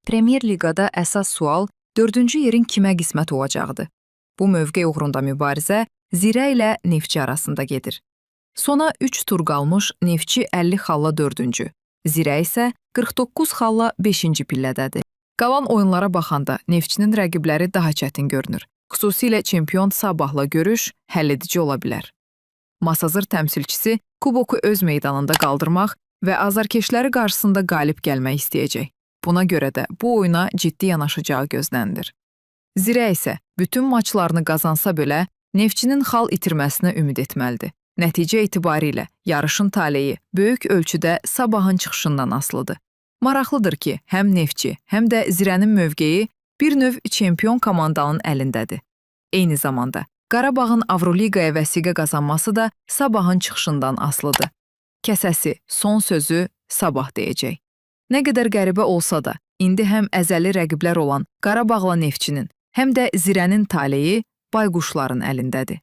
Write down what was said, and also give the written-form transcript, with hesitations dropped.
Premyer Liqada əsas sual 4-cü yerin kimə qismət olacaqdır. Bu mövqe uğrunda mübarizə Zirə ilə Neftçi arasında gedir. Sona 3 tur qalmış Neftçi 50 xalla 4-cü, Zirə isə 49 xalla 5-ci pillədədir. Qalan oyunlara baxanda Neftçinin rəqibləri daha çətin görünür. Xüsusilə çempion Sabahla görüş həlledici ola bilər. Masazır təmsilçisi kuboku öz meydanında qaldırmaq və azarkeşləri qarşısında qalib gəlmək istəyəcək. Buna görə də bu oyuna ciddi yanaşacağı gözlənilir. Zirə isə bütün maçlarını qazansa belə Neftçinin xal itirməsinə ümid etməlidir. Nəticə etibarilə yarışın taleyi böyük ölçüdə Sabahın çıxışından asılıdır. Maraqlıdır ki, həm Neftçi, həm də Zirənin mövqeyi bir növ çempion komandanın əlindədir. Eyni zamanda Qarabağın Avroliqaya vəsiqə qazanması da Sabahın çıxışından asılıdır. Kəsəsi, son sözü Sabah deyəcək. Nə qədər qəribə olsa da, indi həm əzəli rəqiblər olan Qarabağla Neftçinin, həm də Zirənin taleyi Bayquşların əlindədir.